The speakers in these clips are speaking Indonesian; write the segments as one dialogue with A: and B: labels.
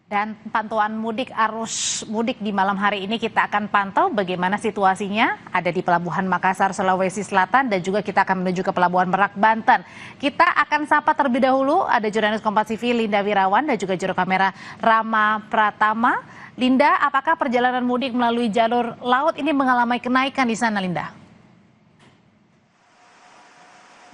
A: Dan pantauan mudik, arus mudik di malam hari ini kita akan pantau bagaimana situasinya ada di Pelabuhan Makassar, Sulawesi Selatan, dan juga kita akan menuju ke Pelabuhan Merak, Banten. Kita akan sapa terlebih dahulu ada jurnalis Kompas TV Linda Wirawan dan juga juru kamera Rama Pratama. Linda, apakah perjalanan mudik melalui jalur laut ini mengalami kenaikan di sana, Linda?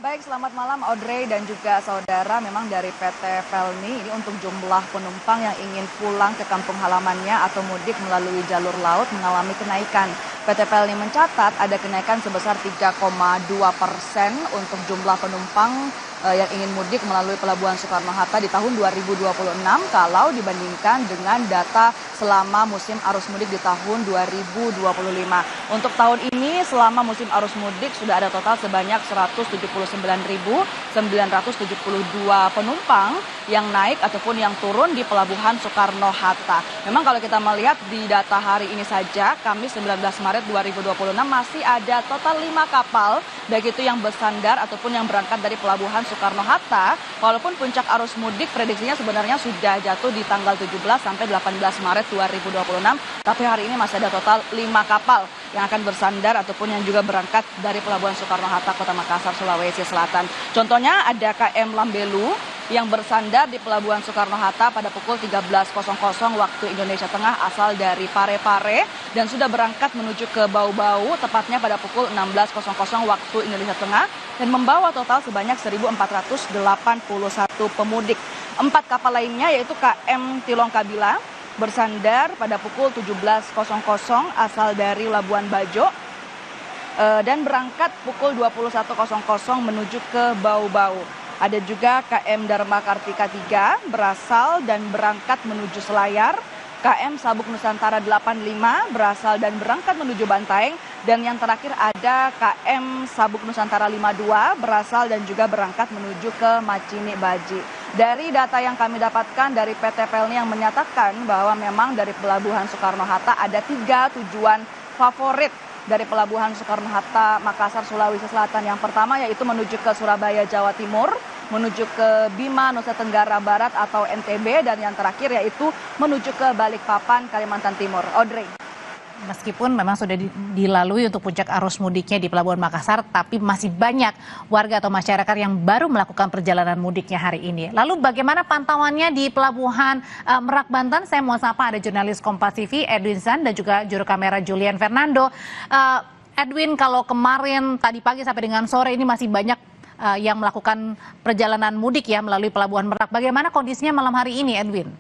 B: Baik, selamat malam Audrey dan juga saudara. Memang dari PT Pelni ini untuk jumlah penumpang yang ingin pulang ke kampung halamannya atau mudik melalui jalur laut mengalami kenaikan. PT Pelni mencatat ada kenaikan sebesar 3,2% untuk jumlah penumpang yang ingin mudik melalui Pelabuhan Soekarno-Hatta di tahun 2026 kalau dibandingkan dengan data selama musim arus mudik di tahun 2025. Untuk tahun ini selama musim arus mudik sudah ada total sebanyak 179.972 penumpang yang naik ataupun yang turun di Pelabuhan Soekarno-Hatta. Memang kalau kita melihat di data hari ini saja, Kamis 19 Maret 2026 masih ada total 5 kapal, baik itu yang bersandar ataupun yang berangkat dari Pelabuhan Soekarno-Hatta. Walaupun puncak arus mudik prediksinya sebenarnya sudah jatuh di tanggal 17 sampai 18 Maret 2026, tapi hari ini masih ada total 5 kapal yang akan bersandar ataupun yang juga berangkat dari Pelabuhan Soekarno-Hatta, Kota Makassar, Sulawesi Selatan. Contohnya ada KM Lambelu yang bersandar di Pelabuhan Soekarno-Hatta pada pukul 13.00 waktu Indonesia Tengah asal dari Parepare dan sudah berangkat menuju ke Bau-Bau tepatnya pada pukul 16.00 waktu Indonesia Tengah dan membawa total sebanyak 1.481 pemudik. 4 kapal lainnya yaitu KM Tilong Kabila bersandar pada pukul 17.00 asal dari Labuan Bajo dan berangkat pukul 21.00 menuju ke Bau-Bau. Ada juga KM Dharma Kartika 3 berasal dan berangkat menuju Selayar, KM Sabuk Nusantara 85 berasal dan berangkat menuju Bantaeng, dan yang terakhir ada KM Sabuk Nusantara 52 berasal dan juga berangkat menuju ke Macini Baji. Dari data yang kami dapatkan dari PT Pelni yang menyatakan bahwa memang dari Pelabuhan Soekarno-Hatta ada 3 tujuan favorit dari Pelabuhan Soekarno-Hatta, Makassar, Sulawesi Selatan. Yang pertama yaitu menuju ke Surabaya, Jawa Timur, menuju ke Bima, Nusa Tenggara Barat atau NTB, dan yang terakhir yaitu menuju ke Balikpapan, Kalimantan Timur. Audrey.
A: Meskipun memang sudah dilalui untuk puncak arus mudiknya di Pelabuhan Makassar, tapi masih banyak warga atau masyarakat yang baru melakukan perjalanan mudiknya hari ini. Lalu bagaimana pantauannya di Pelabuhan Merak, Banten? Saya mau sapa ada jurnalis Kompas TV Edwin San dan juga juru kamera Julian Fernando. Edwin, kalau kemarin tadi pagi sampai dengan sore ini masih banyak yang melakukan perjalanan mudik ya melalui Pelabuhan Merak. Bagaimana kondisinya malam hari ini, Edwin?